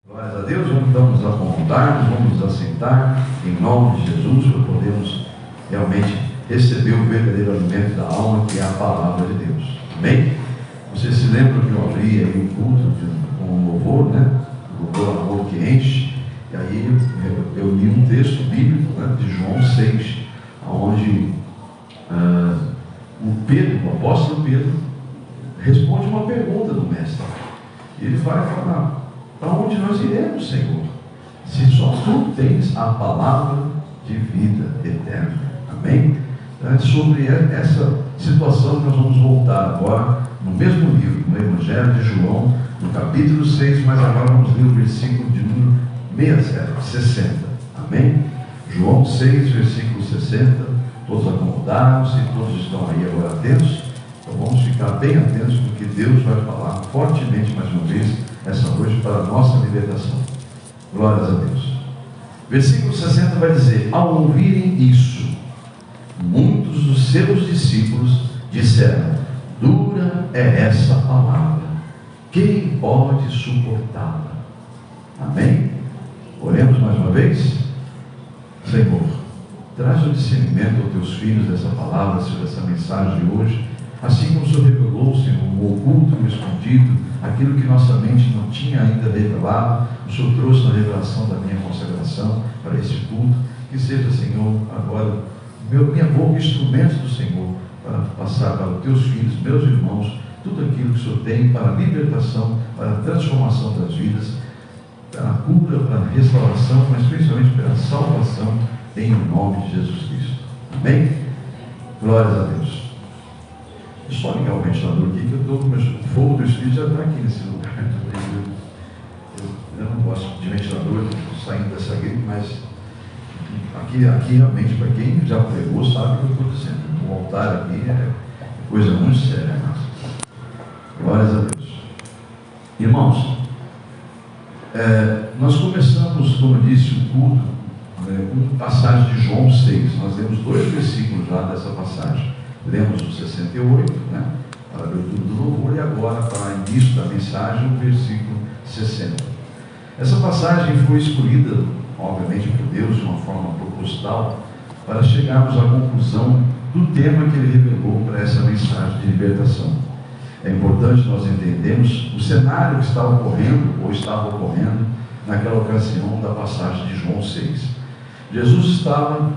Glórias a Deus, vamos então nos acomodar, vamos nos assentar em nome de Jesus, para podermos realmente receber o verdadeiro alimento da alma, que é a palavra de Deus. Amém? Vocês se lembram que eu abri aí o culto com o louvor, né? O louvor Amor que Enche. E aí eu li um texto bíblico, né, de João 6, onde o apóstolo Pedro, responde uma pergunta do mestre. Ele vai falar: para onde nós iremos, Senhor, se só tu tens a palavra de vida eterna? Amém? Sobre essa situação, nós vamos voltar agora no mesmo livro, no Evangelho de João, no capítulo 6, mas agora vamos ler o versículo de número 60. Amém? João 6, versículo 60. Todos acomodados e todos estão aí agora atentos. Então vamos ficar bem atentos, porque Deus vai falar fortemente mais uma vez essa noite para a nossa libertação. Glórias a Deus. Versículo 60 vai dizer: ao ouvirem isso, muitos dos seus discípulos disseram: dura é essa palavra, quem pode suportá-la? Amém? Oremos mais uma vez. Senhor, traz o discernimento aos teus filhos dessa palavra, sobre essa mensagem de hoje, assim como o Senhor revelou, Senhor, o oculto e o escondido, aquilo que nossa mente não tinha ainda revelado. O Senhor trouxe na revelação da minha consagração para esse culto. Que seja, Senhor, agora minha boca instrumento do Senhor, para passar para os teus filhos, meus irmãos, tudo aquilo que o Senhor tem para a libertação, para a transformação das vidas, para a cura, para a restauração, mas principalmente para a salvação, em nome de Jesus Cristo. Amém? Glórias a Deus. Eu só ligar o ventilador aqui, que eu estou, mas o fogo do Espírito já está aqui nesse lugar. Eu não gosto de ventilador, estou saindo dessa gripe, mas aqui realmente, para quem já pregou, sabe o que eu estou dizendo. O altar aqui é coisa muito séria. Glórias a Deus. Irmãos, nós começamos, como eu disse, o culto com passagem de João 6. Nós lemos 2 versículos já dessa passagem. Lemos o 68, né, para a abertura do louvor, e agora, para o início da mensagem, o versículo 60. Essa passagem foi escolhida, obviamente, por Deus, de uma forma proposital, para chegarmos à conclusão do tema que Ele revelou para essa mensagem de libertação. É importante nós entendermos o cenário que está ocorrendo, ou estava ocorrendo, naquela ocasião da passagem de João 6. Jesus estava,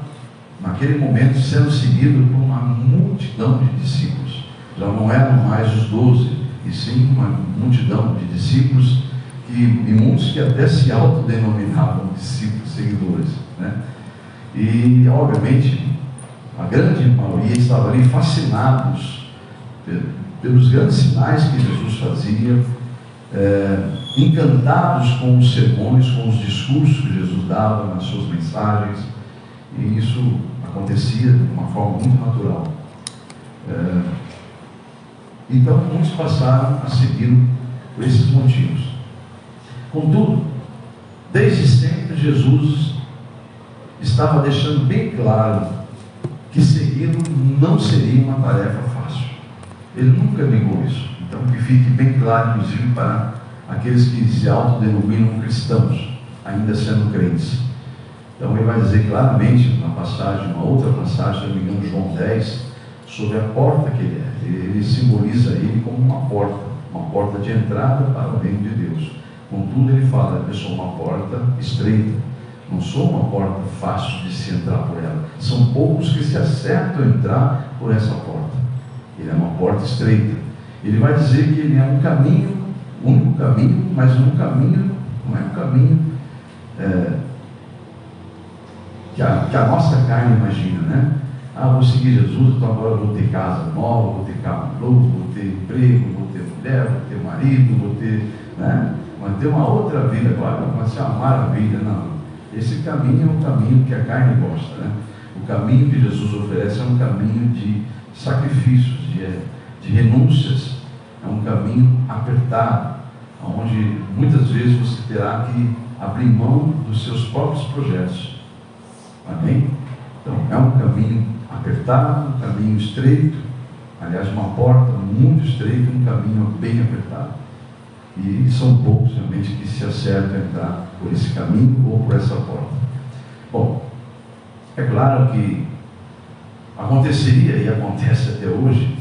naquele momento, sendo seguido por uma multidão de discípulos. Já não eram mais os 12, e sim uma multidão de discípulos, e muitos que até se autodenominavam discípulos, seguidores, né? E, obviamente, a grande maioria estava ali fascinados pelos grandes sinais que Jesus fazia, encantados com os sermões, com os discursos que Jesus dava nas suas mensagens, e isso acontecia de uma forma muito natural. Então muitos passaram a segui-lo por esses motivos. Contudo, desde sempre Jesus estava deixando bem claro que segui-lo não seria uma tarefa fácil. Ele nunca negou isso. Então que fique bem claro, inclusive, para aqueles que se autodenominam cristãos, ainda sendo crentes. Então ele vai dizer claramente na passagem, uma outra passagem, se não me engano, João 10, sobre a porta que ele é. Ele simboliza ele como uma porta de entrada para o reino de Deus. Contudo, ele fala: eu sou uma porta estreita, não sou uma porta fácil de se entrar por ela. São poucos que se acertam a entrar por essa porta. Ele é uma porta estreita. Ele vai dizer que ele é um caminho, o único caminho, mas um caminho, não é um caminho que a nossa carne imagina, né? Vou seguir Jesus, então agora vou ter casa nova, vou ter carro novo, vou ter emprego, vou ter mulher, vou ter marido, vou ter, né? Vai ter uma outra vida agora, vai ser uma maravilha. Não, esse caminho é um caminho que a carne gosta, né? O caminho que Jesus oferece é um caminho de sacrifícios, de renúncias, é um caminho apertado, onde muitas vezes você terá que abrir mão dos seus próprios projetos. Amém? Então é um caminho apertado, um caminho estreito, aliás, uma porta muito estreita, um caminho bem apertado. E são poucos realmente que se acertam a entrar por esse caminho ou por essa porta. Bom, é claro que aconteceria e acontece até hoje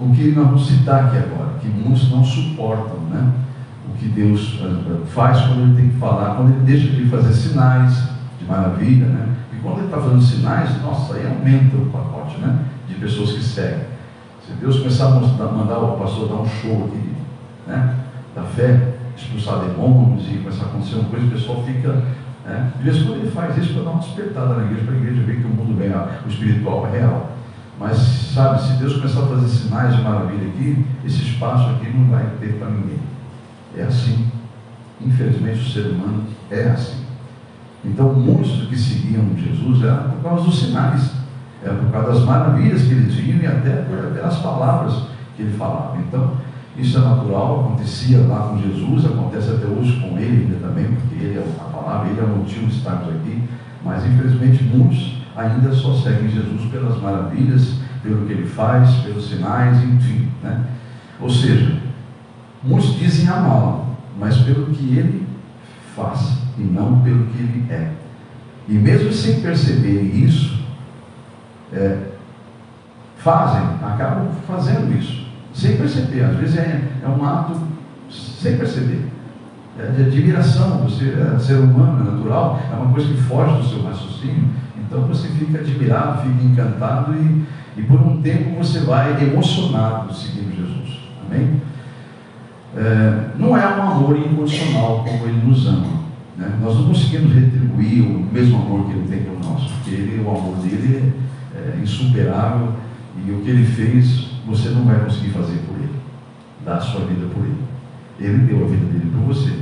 o que nós vamos citar aqui agora, que muitos não suportam, né? O que Deus faz quando Ele tem que falar, quando Ele deixa de fazer sinais de maravilha, né? E quando Ele está fazendo sinais, nossa, aí aumenta o pacote, né? De pessoas que seguem. Se Deus começar a mandar o pastor dar um show aqui, né? Da fé, expulsar demônios e começar a acontecer uma coisa, o pessoal fica, né? De vez em quando Ele faz isso para dar uma despertada na igreja, para a igreja ver que o mundo real, o espiritual é real. Mas, sabe, se Deus começar a fazer sinais de maravilha aqui, esse espaço aqui não vai ter para ninguém. É assim. Infelizmente, o ser humano é assim. Então, muitos do que seguiam Jesus era por causa dos sinais, era por causa das maravilhas que eles viam e até pelas palavras que ele falava. Então, isso é natural, acontecia lá com Jesus, acontece até hoje com ele ainda também, porque ele é a palavra, ele é o motivo de estarmos aqui. Mas, infelizmente, muitos ainda só seguem Jesus pelas maravilhas, pelo que ele faz, pelos sinais, enfim, né? Ou seja, muitos dizem amá-lo, mas pelo que ele faz e não pelo que ele é. E mesmo sem perceberem isso, acabam fazendo isso, sem perceber. Às vezes é um ato sem perceber, de admiração. Você é ser humano, é natural, é uma coisa que foge do seu raciocínio. Então você fica admirado, fica encantado e por um tempo você vai emocionado seguindo Jesus. Amém? Não é um amor incondicional como Ele nos ama, né? Nós não conseguimos retribuir o mesmo amor que Ele tem pelo nosso, porque o amor dele é insuperável, e o que Ele fez você não vai conseguir fazer por Ele, dar a sua vida por Ele. Ele deu a vida dele por você.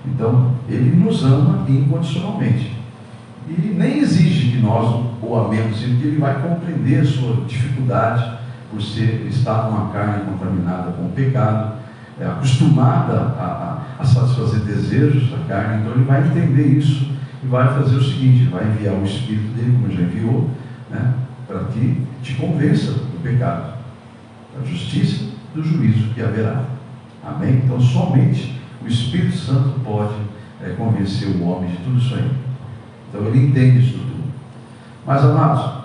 Então Ele nos ama incondicionalmente e nem exige que nós o amemos, porque Ele vai compreender a sua dificuldade por estar numa carne contaminada com o pecado, acostumada a satisfazer desejos da carne. Então Ele vai entender isso e vai fazer o seguinte: Ele vai enviar o Espírito dele, como já enviou, né, para que te convença do pecado, da justiça, do juízo que haverá. Amém? Então somente o Espírito Santo pode convencer o homem de tudo isso aí. Então Ele entende isso tudo. Mas, amados,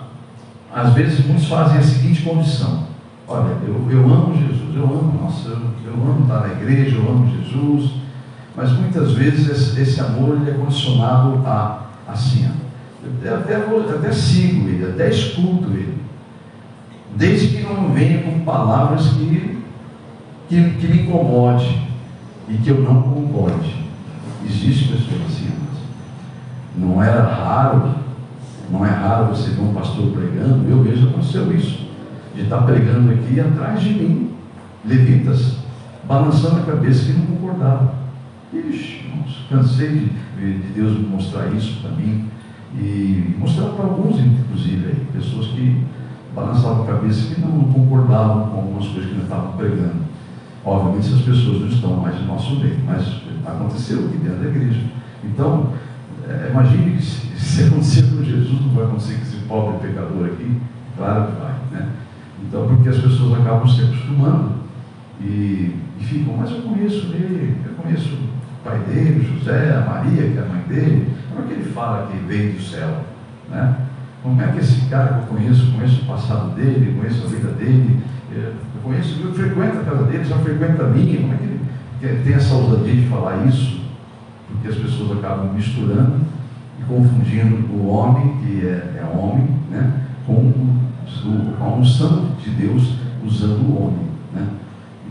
às vezes muitos fazem a seguinte condição: olha, eu amo Jesus, eu amo estar na igreja, eu amo Jesus, mas muitas vezes esse amor ele é condicionado a assim, eu até sigo Ele, até escuto Ele, desde que não venha com palavras que me incomode e que eu não concorde. Existe pessoas assim, não é raro você ver um pastor pregando. Eu mesmo aconteceu isso, de estar pregando aqui atrás de mim, levitas, balançando a cabeça que não concordavam. Ixi, cansei de Deus mostrar isso para mim, e mostrar para alguns, inclusive, aí, pessoas que balançavam a cabeça que não concordavam com algumas coisas que nós estávamos pregando. Obviamente essas pessoas não estão mais no nosso meio, mas aconteceu aqui dentro da igreja. Então, imagine que se acontecer com Jesus, não vai acontecer com esse pobre pecador aqui. Claro que vai, né? Então, porque as pessoas acabam se acostumando e ficam, mas eu conheço ele, eu conheço o pai dele, José, a Maria, que é a mãe dele. Como é que ele fala que veio do céu, né? Como é que esse cara que eu conheço o passado dele, conheço a vida dele, eu frequento a casa dele, já frequenta a minha. Como é que ele tem essa ousadia de falar isso? Porque as pessoas acabam misturando e confundindo o homem, que é homem, né, com a unção de Deus usando o homem, né?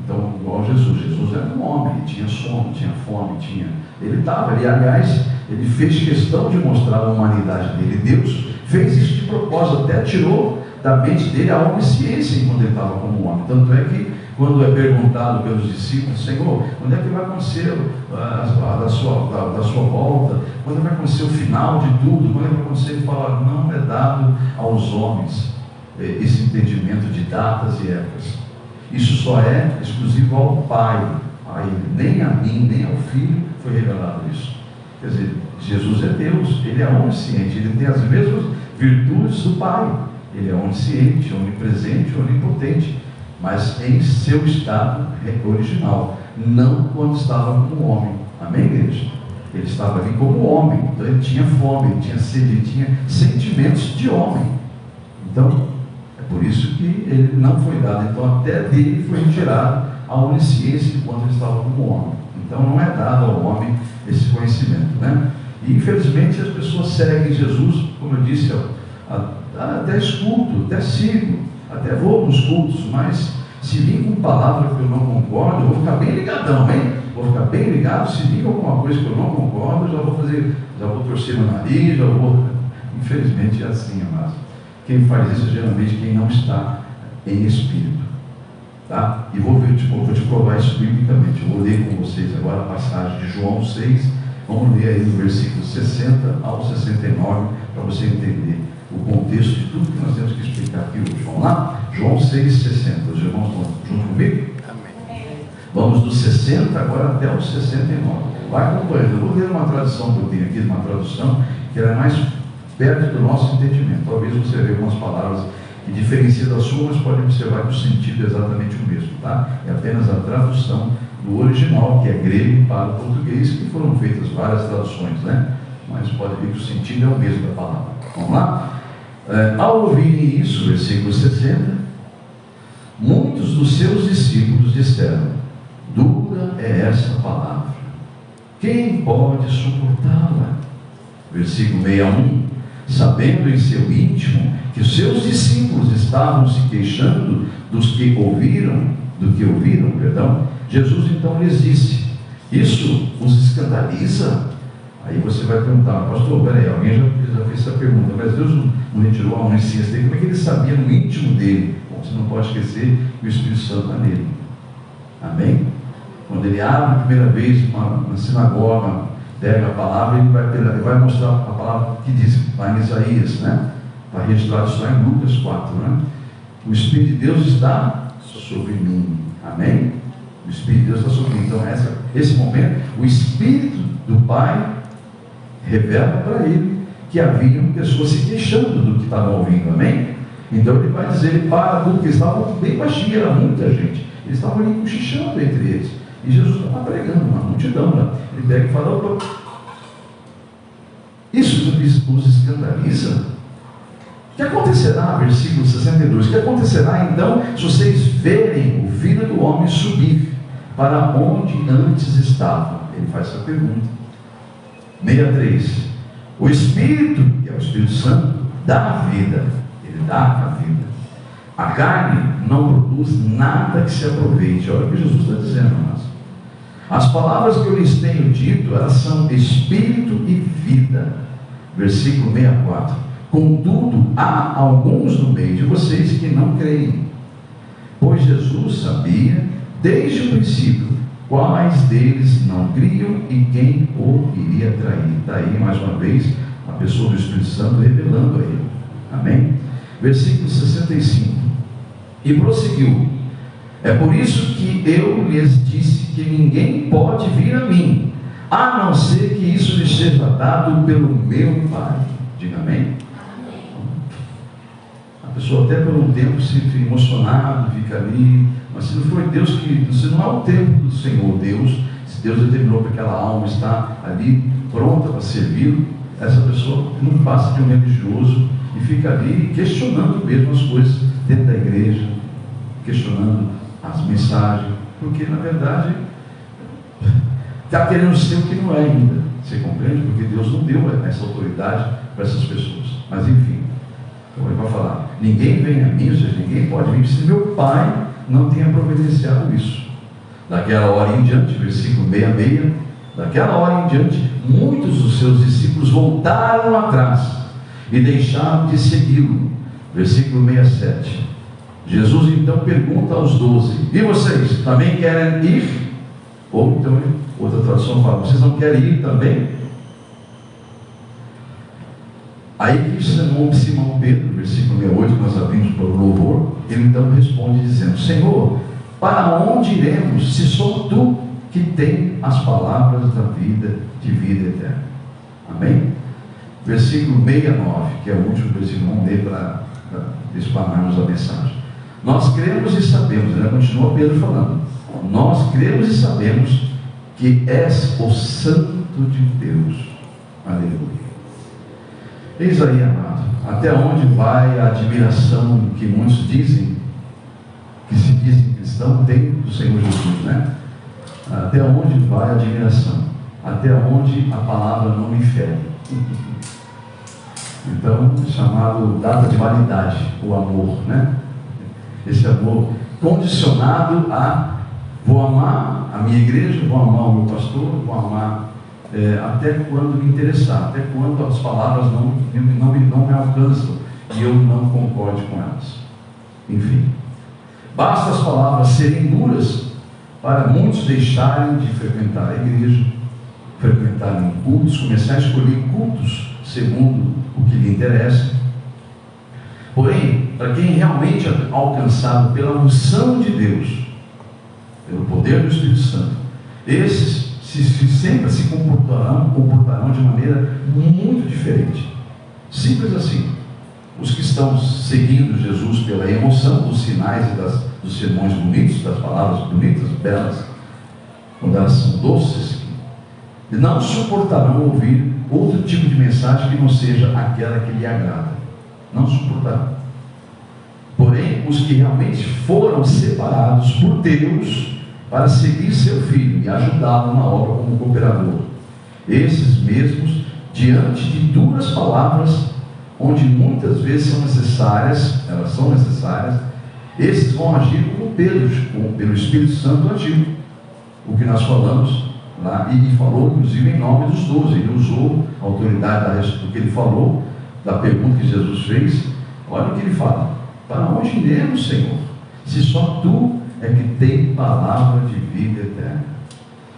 Então, igual Jesus era um homem, ele tinha sono, tinha fome, aliás, ele fez questão de mostrar a humanidade dele. Deus fez isso de propósito, até tirou da mente dele a onisciência enquanto ele estava como homem. Tanto é que, quando é perguntado pelos discípulos: Senhor, quando é que vai acontecer da sua volta? Quando vai acontecer o final de tudo? Quando é que vai acontecer? Ele fala: não é dado aos homens esse entendimento de datas e épocas. Isso só é exclusivo ao Pai. A Ele, nem a mim, nem ao Filho foi revelado isso. Quer dizer, Jesus é Deus, Ele é onisciente, Ele tem as mesmas virtudes do Pai. Ele é onisciente, onipresente, onipotente. mas em seu estado original, não quando estava como homem. Amém, igreja? Ele estava ali como homem, então ele tinha fome, ele tinha sede, ele tinha sentimentos de homem. Então, é por isso que ele não foi dado. Então, até dele foi retirado a onisciência enquanto ele estava como homem. Então, não é dado ao homem esse conhecimento, né? E, infelizmente, as pessoas seguem Jesus, como eu disse, até escuto, até sigo, até vou nos cultos, mas se vir com palavra que eu não concordo, eu vou ficar bem ligadão, hein? Vou ficar bem ligado. Se vir alguma coisa que eu não concordo, já vou torcer meu nariz, já vou. Infelizmente é assim, amados. Quem faz isso é geralmente quem não está em espírito, tá? E vou te provar isso biblicamente. Eu vou ler com vocês agora a passagem de João 6. Vamos ler aí do versículo 60 ao 69, para você entender o contexto de tudo que nós temos que explicar aqui hoje. Vamos lá? João 6,60. Os irmãos estão junto comigo? Amém. Vamos do 60 agora até o 69. Vai acompanhando. Eu vou ler uma tradução que eu tenho aqui, uma tradução que é mais perto do nosso entendimento. Talvez você veja algumas palavras que diferenciam da sua, mas pode observar que o sentido é exatamente o mesmo, tá? É apenas a tradução do original, que é grego para o português, que foram feitas várias traduções, né? Mas pode ver que o sentido é o mesmo da palavra. Vamos lá? Ao ouvirem isso, versículo 60, muitos dos seus discípulos disseram: dura é essa palavra, quem pode suportá-la? Versículo 61, sabendo em seu íntimo que os seus discípulos estavam se queixando do que ouviram, Jesus então lhes disse: isso os escandaliza? Aí você vai perguntar: pastor, peraí, alguém já fez essa pergunta, mas Deus não retirou a onisciência dele, como é que ele sabia no íntimo dele? Bom, você não pode esquecer que o Espírito Santo está nele. Amém? Quando ele abre a primeira vez uma sinagoga, pega a palavra, ele vai mostrar a palavra que diz lá em Isaías, né? Está registrado isso lá em Lucas 4, né? O Espírito de Deus está sobre mim. Amém? O Espírito de Deus está sobre mim. Então, esse momento, o Espírito do Pai revela para ele que haviam pessoas se queixando do que estavam ouvindo. Amém? Então ele vai dizer, ele para tudo, porque eles estavam bem baixinhos, era muita gente. Eles estavam ali cochichando entre eles. E Jesus estava pregando, uma multidão, né? Ele pega e fala: opa, isso os escandaliza? O que acontecerá, versículo 62, o que acontecerá então se vocês verem o Filho do Homem subir para onde antes estava? Ele faz essa pergunta. 63, o Espírito, que é o Espírito Santo, dá a vida, ele dá a vida. A carne não produz nada que se aproveite. Olha o que Jesus está dizendo, mas as palavras que eu lhes tenho dito, elas são Espírito e vida. Versículo 64, contudo, há alguns no meio de vocês que não creem, pois Jesus sabia, desde o princípio, quais deles não criam e quem o iria trair. Está aí, mais uma vez, a pessoa do Espírito Santo revelando a ele. Amém? Versículo 65, e prosseguiu: é por isso que eu lhes disse que ninguém pode vir a mim, a não ser que isso lhe seja dado pelo meu Pai. Diga amém? A pessoa até por um tempo se fica emocionado, fica ali, mas se não foi Deus se não é o tempo do Senhor Deus, se Deus determinou para aquela alma estar ali pronta para servir, essa pessoa não passa de um religioso e fica ali questionando mesmo as coisas dentro da igreja, questionando as mensagens, porque na verdade está querendo ser o que não é ainda. Você compreende? Porque Deus não deu essa autoridade para essas pessoas. Mas enfim, como ele vai falar, ninguém vem a mim, ou seja, ninguém pode vir se meu Pai não tenha providenciado isso. Daquela hora em diante, versículo 66, daquela hora em diante, muitos dos seus discípulos voltaram atrás e deixaram de segui-lo. Versículo 67, Jesus então pergunta aos 12: e vocês também querem ir? Ou então, outra tradução fala: vocês não querem ir também? Aí Simão Pedro, versículo 68, que nós abrimos para o louvor, ele então responde dizendo: Senhor, para onde iremos, se só tu que tem as palavras da vida, de vida eterna? Amém? Versículo 69, que é o último versículo, vamos ler para expanarmos a mensagem. Nós cremos e sabemos, né? Continua Pedro falando, nós cremos e sabemos que és o Santo de Deus. Aleluia. Eis aí, amado, até onde vai a admiração que muitos dizem, que se dizem cristão, tem do Senhor Jesus, né? Até onde vai a admiração? Até onde a palavra não me fere. Então, chamado data de validade, o amor, né? Esse amor condicionado a vou amar a minha igreja, vou amar o meu pastor, vou amar até quando me interessar, até quando as palavras não me alcançam e eu não concorde com elas. Enfim, basta as palavras serem duras para muitos deixarem de frequentar a igreja, frequentarem cultos, começar a escolher cultos segundo o que lhe interessa. Porém, para quem realmente é alcançado pela unção de Deus, pelo poder do Espírito Santo, esses sempre se comportarão de maneira muito diferente. Simples assim. Os que estão seguindo Jesus pela emoção dos sinais e dos sermões bonitos, das palavras bonitas, belas, quando elas são doces, não suportarão ouvir outro tipo de mensagem que não seja aquela que lhe agrada. Não suportarão. Porém, os que realmente foram separados por Deus para seguir seu Filho e ajudá-lo na obra como cooperador, esses mesmos, diante de duras palavras, onde muitas vezes elas são necessárias, esses vão agir como Pedro, pelo Espírito Santo agiu. O que nós falamos lá, e falou inclusive em nome dos 12, ele usou a autoridade do que ele falou, da pergunta que Jesus fez. Olha o que ele fala: para onde iremos, Senhor, se só Tu é que tem palavra de vida eterna?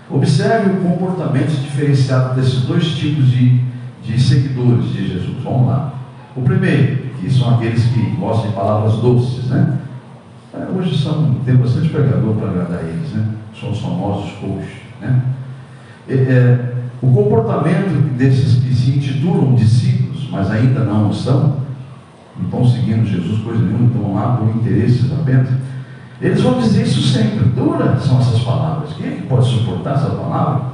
Observe o comportamento diferenciado desses dois tipos de seguidores de Jesus. Vamos lá. O primeiro, que são aqueles que gostam de palavras doces, né? Hoje tem bastante pregador para agradar eles, né? São os famosos coaches, né? O comportamento desses que se intitulam discípulos, mas ainda não o são, não estão seguindo Jesus, coisa nenhuma, estão lá por interesses apenas, eles vão dizer isso sempre. Duras são essas palavras. Quem é que pode suportar essa palavra?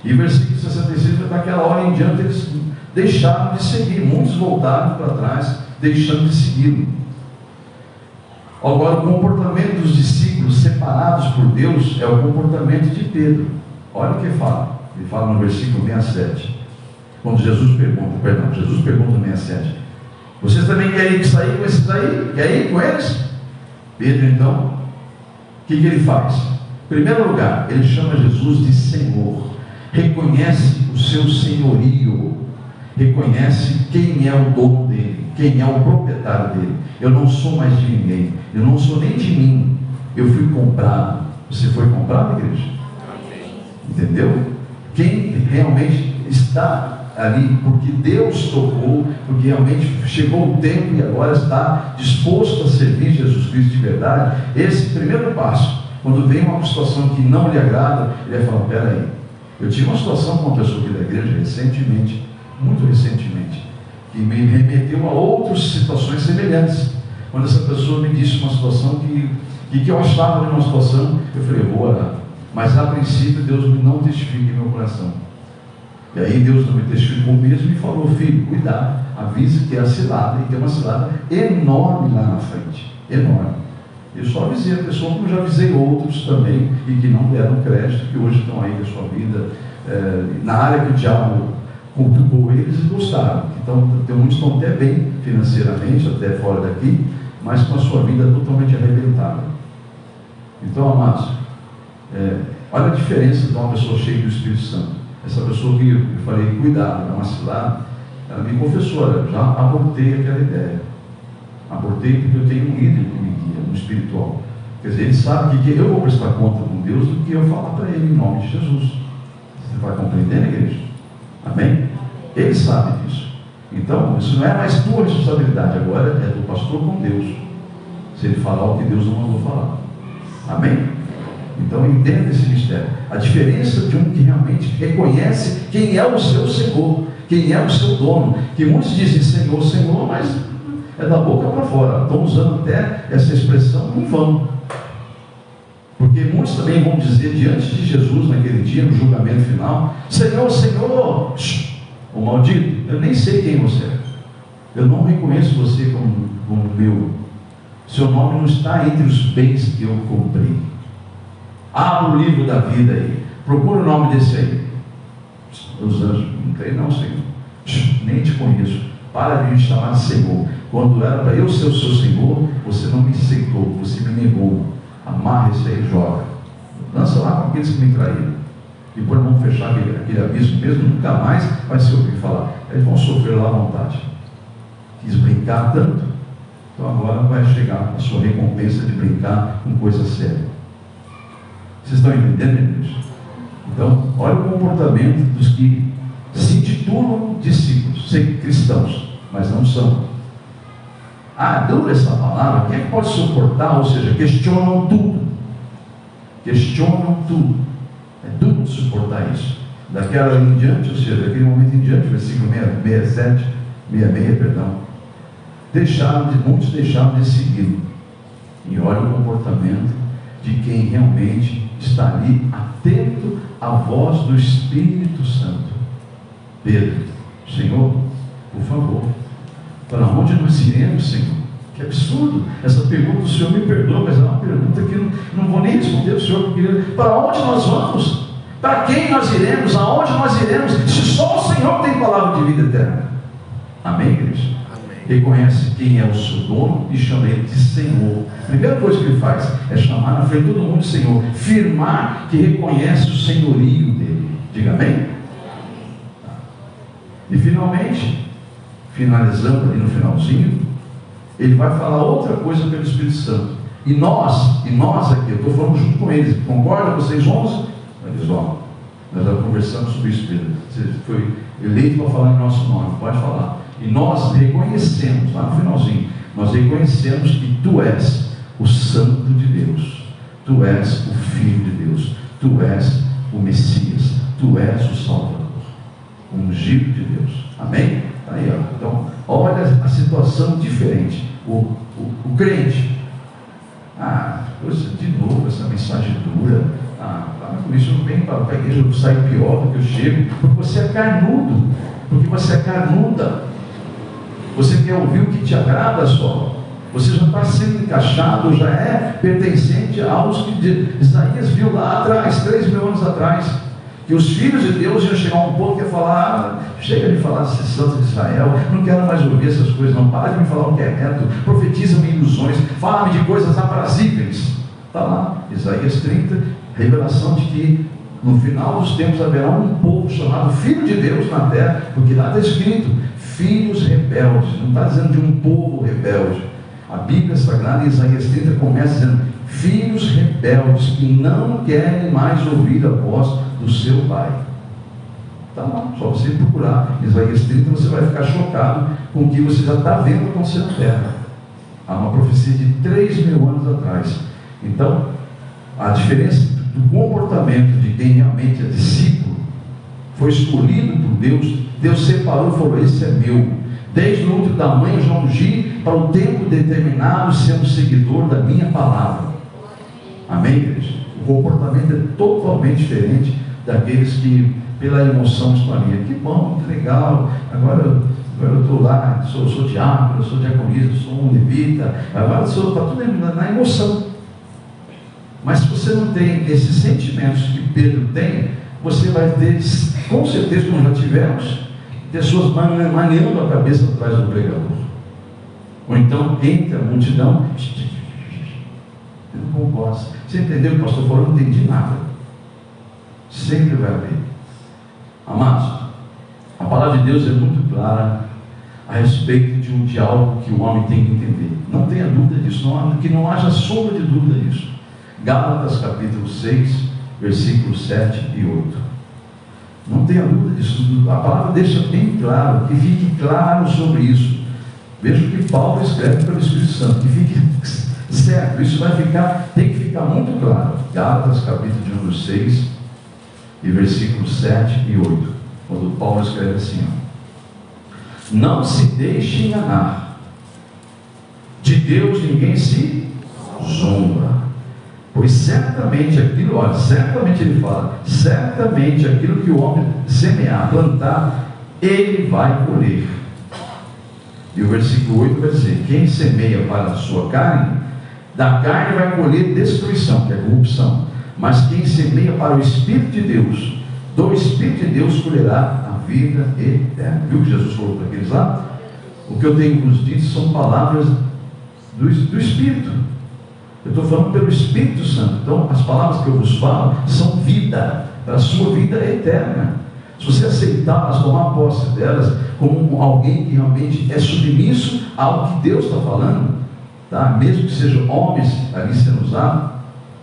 E versículo 66, daquela hora em diante eles deixaram de seguir, muitos voltaram para trás, deixando de segui-lo. Agora, o comportamento dos discípulos separados por Deus é o comportamento de Pedro. Olha o que fala. Ele fala no versículo 67, quando Jesus pergunta no 67, vocês também querem sair com esses aí? Querem ir com eles? Pedro, então, o que ele faz? Em primeiro lugar, ele chama Jesus de Senhor, reconhece o seu senhorio, reconhece quem é o dono dele, quem é o proprietário dele. Eu não sou mais de ninguém, eu não sou nem de mim, eu fui comprado. Você foi comprado, igreja? Entendeu? Quem realmente está ali, porque Deus tocou, porque realmente chegou o tempo e agora está disposto a servir Jesus Cristo de verdade, esse primeiro passo, quando vem uma situação que não lhe agrada, ele vai falar: peraí, eu tive uma situação com uma pessoa aqui da igreja recentemente, muito recentemente, que me remeteu a outras situações semelhantes. Quando essa pessoa me disse uma situação que eu achava de uma situação, eu falei: eu vou orar. Mas a princípio Deus não testifica em meu coração. E aí Deus não me testificou mesmo e me falou: filho, cuidado, avise que é a cilada, e tem uma cilada enorme lá na frente, enorme. Eu só avisei a pessoa, como eu já avisei outros também, e que não deram crédito, que hoje estão aí na sua vida, na área que o diabo cultivou eles e gostaram. Então, tem muitos que estão até bem financeiramente, até fora daqui, mas com a sua vida totalmente arrebentada. Então, amados, olha a diferença de uma pessoa cheia do Espírito Santo. Essa pessoa que eu falei: cuidado, é uma cilada, ela me confessou: olha, já abortei aquela ideia. Abortei porque eu tenho um líder que me guia no espiritual. Quer dizer, ele sabe que eu vou prestar conta com Deus do que eu falar para ele em nome de Jesus. Você vai compreender, igreja? Amém? Ele sabe disso. Então, isso não é mais tua responsabilidade, agora é do pastor com Deus, se ele falar o que Deus não mandou falar. Amém? Então entenda esse mistério. A diferença de um que realmente reconhece quem é o seu Senhor, quem é o seu dono. Que muitos dizem Senhor, Senhor, mas é da boca para fora. Estão usando até essa expressão em vão. Porque muitos também vão dizer diante de Jesus naquele dia, no julgamento final: Senhor, Senhor, o maldito, eu nem sei quem você é. Eu não reconheço você como meu. Seu nome não está entre os bens que eu comprei. Abra o livro da vida aí. Procura o nome desse aí. Os anjos: não tem não, Senhor. Nem te conheço. Para de me chamar de Senhor. Quando era para eu ser o seu Senhor, você não me aceitou, você me negou. Amarra esse aí e joga. Lança lá com aqueles que me traíram. E depois vão fechar aquele abismo mesmo, nunca mais vai se ouvir falar. Eles vão sofrer lá à vontade. Quis brincar tanto, então agora vai chegar a sua recompensa de brincar com coisa séria. Vocês estão entendendo, igreja? Então, olha o comportamento dos que se intitulam discípulos, cristãos, mas não são. Ah, dura essa palavra, quem é que pode suportar? Ou seja, questionam tudo. Questionam tudo. É duro de suportar isso. Daquela em diante, ou seja, daquele momento em diante, versículo 66, perdão. Muitos deixaram de seguir. E olha o comportamento de quem realmente está ali atento à voz do Espírito Santo. Pedro: Senhor, por favor, para onde nós iremos, Senhor? Que absurdo! Essa pergunta, o Senhor me perdoa, mas é uma pergunta que não vou nem responder ao Senhor, porque para onde nós vamos? Para quem nós iremos? Aonde nós iremos? Se só o Senhor tem palavra de vida eterna. Amém, igreja? Reconhece quem é o seu dono e chama ele de Senhor. A primeira coisa que ele faz é chamar na frente de todo mundo de Senhor, firmar que reconhece o senhorio dele. Diga amém? E finalmente, finalizando ali no finalzinho, ele vai falar outra coisa pelo Espírito Santo. E nós aqui, eu estou falando junto com eles, concordam vocês 11? Eles vão. Nós já conversamos sobre isso, Pedro. Você foi eleito para falar em nosso nome, pode falar. E nós reconhecemos, lá no finalzinho, nós reconhecemos que Tu és o Santo de Deus, Tu és o Filho de Deus, Tu és o Messias, Tu és o Salvador, o ungido de Deus. Amém? Aí, ó. Então, olha a situação diferente. O crente: de novo essa mensagem dura. Com isso eu não venho para a igreja, eu saio pior do que eu chego, porque você é carnudo, porque você é carnuda. Você quer ouvir o que te agrada só. Você já está sendo encaixado, já é pertencente aos que Isaías viu lá atrás, 3.000 anos atrás, que os filhos de Deus iam chegar a um ponto que ia falar: chega de falar desses santos de Israel, não quero mais ouvir essas coisas, não, para de me falar o que é reto, profetiza-me ilusões, fala-me de coisas aprazíveis. Está lá, Isaías 30, revelação de que no final dos tempos haverá um povo chamado Filho de Deus na terra, porque lá está escrito: filhos rebeldes. Não está dizendo de um povo rebelde. A Bíblia Sagrada em Isaías 30 começa dizendo: filhos rebeldes que não querem mais ouvir a voz do seu pai. Está lá, só você procurar Isaías 30, você vai ficar chocado com o que você já está vendo acontecer na terra. Há uma profecia de 3.000 anos atrás. Então, a diferença do comportamento de quem realmente é discípulo, foi escolhido por Deus, Deus separou e falou: esse é meu. Desde o útero da mãe eu já ungi para o tempo determinado ser um seguidor da minha palavra. Amém, igreja? O comportamento é totalmente diferente daqueles que pela emoção estão ali. Que bom, muito legal, agora eu estou lá, sou diácono, sou diaconisa, sou um levita, agora está tudo na emoção. Mas se você não tem esses sentimentos que Pedro tem, você vai ter, com certeza, como já tivemos, pessoas maneando a cabeça atrás do pregador. Ou então entra a multidão, eu não concordo. Você entendeu o que o pastor falou? Eu não entendi nada. Sempre vai haver. Amados, a palavra de Deus é muito clara a respeito de algo que o homem tem que entender. Não tenha dúvida disso, que não haja sombra de dúvida disso. Gálatas capítulo 6, versículos 7 e 8. Não tenha dúvida disso. A palavra deixa bem claro, que fique claro sobre isso. Veja o que Paulo escreve pelo Espírito Santo, que fique certo. Isso tem que ficar muito claro. Gálatas capítulo de número 6 e versículos 7 e 8. Quando Paulo escreve assim: ó: não se deixe enganar, De Deus ninguém se zomba. Pois certamente aquilo, olha, certamente ele fala, certamente aquilo que o homem semear, plantar, ele vai colher. E o versículo 8 vai dizer: quem semeia para a sua carne, da carne vai colher destruição, que é corrupção. Mas quem semeia para o Espírito de Deus, do Espírito de Deus colherá a vida eterna. Viu que Jesus falou para aqueles lá? O que eu tenho vos dito são palavras do Espírito. Eu estou falando pelo Espírito Santo. Então as palavras que eu vos falo são vida, para a sua vida eterna. Se você aceitá-las, tomar posse delas como alguém que realmente é submisso ao que Deus está falando, tá? Mesmo que sejam homens ali sendo usados,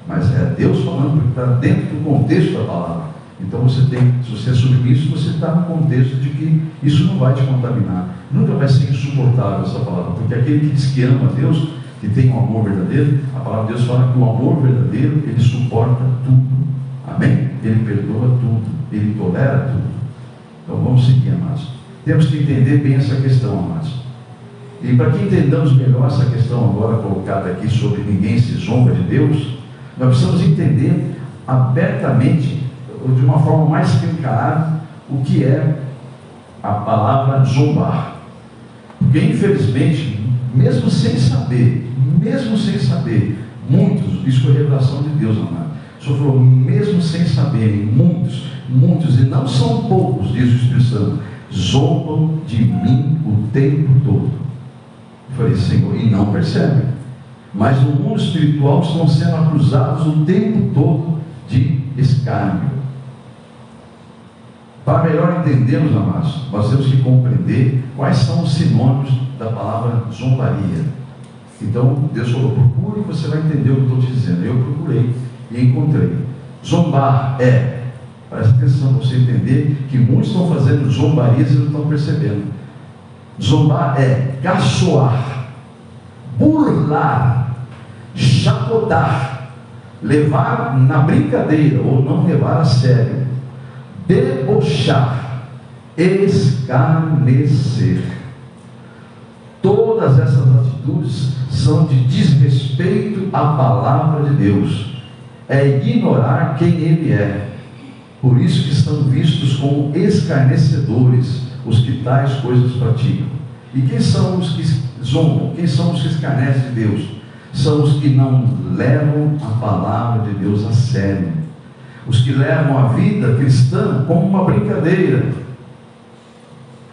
mas é Deus falando, porque está dentro do contexto da palavra. Então você tem, se você é submisso, você está no contexto de que isso não vai te contaminar. Nunca vai ser insuportável essa palavra, porque aquele que diz que ama a Deus, que tem um amor verdadeiro, a palavra de Deus fala que o amor verdadeiro, ele suporta tudo. Amém? Ele perdoa tudo, ele tolera tudo. Então vamos seguir, amados. Temos que entender bem essa questão, amados. E para que entendamos melhor essa questão agora colocada aqui sobre ninguém se zomba de Deus, nós precisamos entender abertamente, de uma forma mais escancarada, o que é a palavra zombar. Porque infelizmente, mesmo sem saber, muitos, isso foi revelação de Deus, amado. O Senhor falou, mesmo sem saberem, muitos, e não são poucos, diz o Espírito Santo, zombam de mim o tempo todo. Eu falei, Senhor, e não percebem. Mas no mundo espiritual estão sendo acusados o tempo todo de escárnio. Para melhor entendermos, amados, nós temos que compreender quais são os sinônimos da palavra zombaria. Então Deus falou, procure que você vai entender o que eu estou te dizendo. Eu procurei e encontrei. Zombar presta atenção para você entender que muitos estão fazendo zombarias e não estão percebendo. Zombar é caçoar, burlar, chacotar, levar na brincadeira ou não levar a sério, debochar, escarnecer. Todas essas atitudes são de desrespeito à palavra de Deus, é ignorar quem Ele é. Por isso que são vistos como escarnecedores os que tais coisas praticam. E quem são os que zombam? Quem são os que escarnecem de Deus? São os que não levam a palavra de Deus a sério, os que levam a vida cristã como uma brincadeira,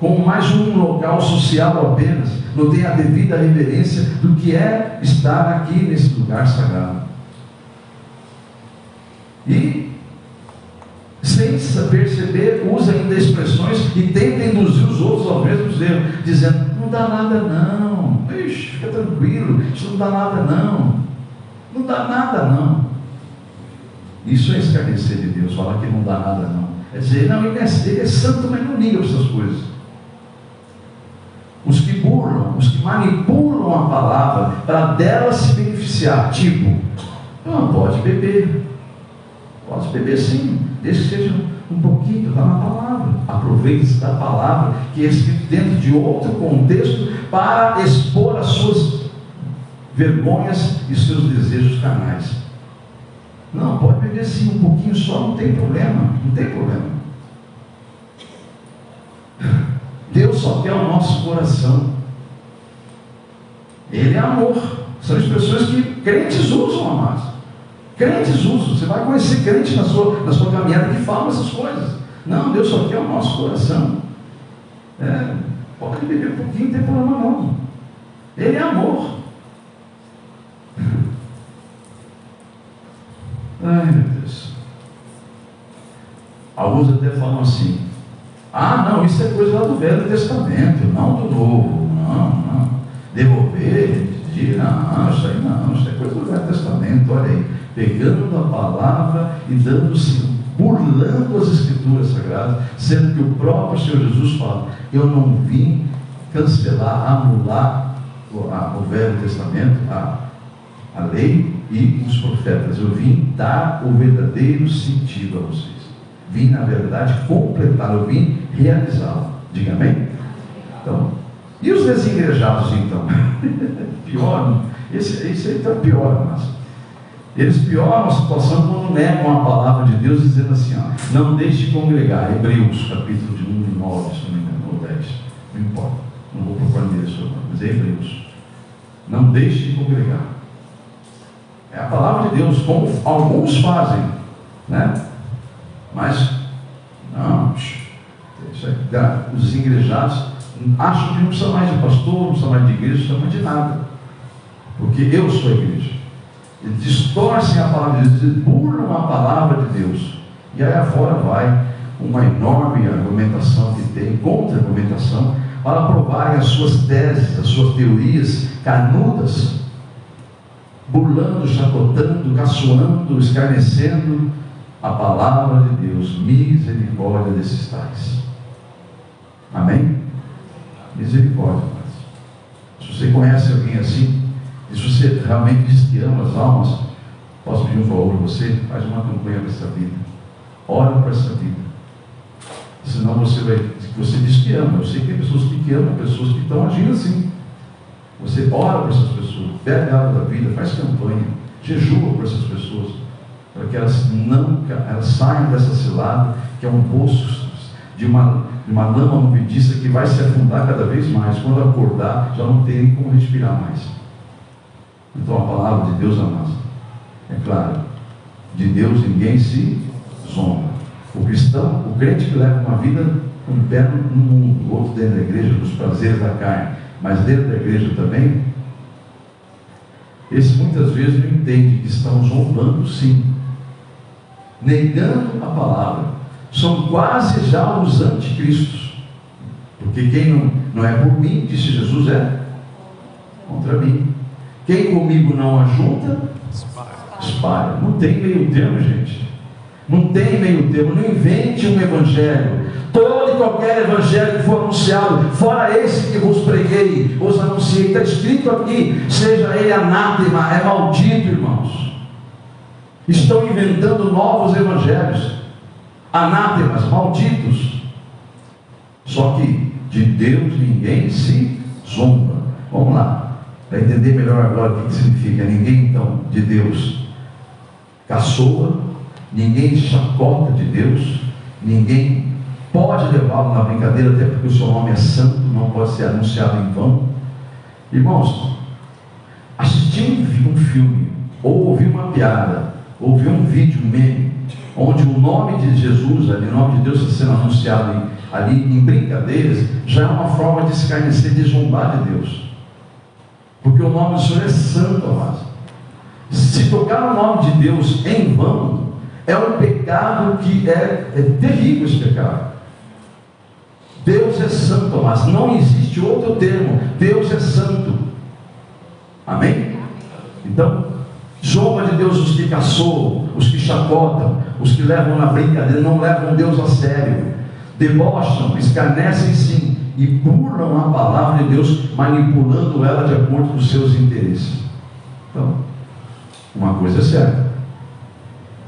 como mais um local social apenas, não tem a devida reverência do que é estar aqui nesse lugar sagrado. E sem perceber, usa ainda expressões e tenta induzir os outros aos mesmos erros, dizendo, não dá nada não, ixi, fica tranquilo, isso não dá nada não dá nada não. Isso é escarnecer de Deus, falar que não dá nada não, é dizer, não, ele é santo, mas não liga para essas coisas. Os que burlam, os que manipulam a palavra para dela se beneficiar, tipo, não, pode beber sim, desde que seja um pouquinho, está na palavra. Aproveite-se da palavra, que é escrito dentro de outro contexto, para expor as suas vergonhas e seus desejos carnais. Não, pode beber sim, um pouquinho só, não tem problema. Deus só quer o nosso coração. Ele é amor. São expressões que crentes usam, amados. Crentes usam. Você vai conhecer crente na sua caminhada que fala essas coisas. Não, Deus só quer o nosso coração. Pode beber um pouquinho, não tem problema não. Ele é amor. Ai, meu Deus. Alguns até falam assim, não, isso é coisa lá do Velho Testamento, não do Novo. Não. Devolver, pedir, não, isso aí não, isso é coisa do Velho Testamento. Olha aí, pegando a palavra e burlando as Escrituras Sagradas, sendo que o próprio Senhor Jesus fala, eu não vim cancelar, anular o Velho Testamento, a lei e os profetas. Eu vim dar o verdadeiro sentido a vocês. Vim, na verdade, completar, eu vim realizá-lo. Diga amém? Então, E os desigrejados, então? Pior, esse aí está pior, mas eles pioram a situação quando negam a palavra de Deus, dizendo assim, ó, não deixe de congregar. Hebreus, capítulo de 1 e 9, se não me engano, ou 10, não importa, não vou procurar isso, mas é Hebreus. Não deixe de congregar. É a palavra de Deus, como alguns fazem, né? Mas, não, isso é, os igrejados acham que não precisa mais de pastor, não precisa mais de igreja, não precisa mais de nada, porque eu sou a igreja. Eles distorcem a palavra de Deus, eles burlam a palavra de Deus, e aí afora vai uma enorme argumentação que tem, contra-argumentação, para provarem as suas teses, as suas teorias canudas, burlando, chacotando, caçoando, escarnecendo a palavra de Deus. Misericórdia desses tais. Amém? Misericórdia. Se você conhece alguém assim, e se você realmente diz que ama as almas, posso pedir um favor a você? Faz uma campanha para essa vida. Ora para essa vida. Senão você diz que ama. Eu sei que tem pessoas que amam, pessoas que estão agindo assim. Você ora para essas pessoas, bebe água da vida, faz campanha, jejua por essas pessoas, para que elas saiam dessa cilada, que é um poço de uma lama movediça que vai se afundar cada vez mais. Quando acordar, já não tem nem como respirar mais. Então a palavra de Deus, amados, é claro, de Deus ninguém se zomba. O cristão, o crente que leva uma vida com um pé no mundo, o outro dentro da igreja, dos prazeres da carne, mas dentro da igreja também, esse muitas vezes não entende que estão zombando, sim, negando a palavra. São quase já os anticristos, porque quem não é por mim, disse Jesus, é contra mim. Quem comigo não ajunta, espalha. Não tem meio termo, gente. Não tem meio termo. Não invente um evangelho. Todo e qualquer evangelho que for anunciado, fora esse que vos preguei, vos anunciei, está escrito aqui, seja ele anátema, é maldito, irmãos. Estão inventando novos evangelhos, anátemas, malditos. Só que de Deus ninguém se zomba. Vamos lá, para entender melhor agora o que significa. Ninguém então de Deus caçoa, ninguém chacota de Deus, ninguém pode levá-lo na brincadeira, até porque o seu nome é santo, não pode ser anunciado em vão. Irmãos, assistir um filme, ou ouvir uma piada, ouvir um vídeo, um meme, onde o nome de Jesus, o nome de Deus está sendo anunciado ali em brincadeiras, já é uma forma de escarnecer, de zombar de Deus, porque o nome do Senhor é santo, amados. Se tocar o nome de Deus em vão, é um pecado que é terrível, esse pecado. Deus é santo, mas não existe outro termo. Deus é santo. Amém? Então, zomba de Deus os que caçoam, os que chacotam, os que levam na brincadeira, não levam Deus a sério, debocham, escarnecem sim, e burlam a palavra de Deus, manipulando ela de acordo com os seus interesses. Então, uma coisa é certa: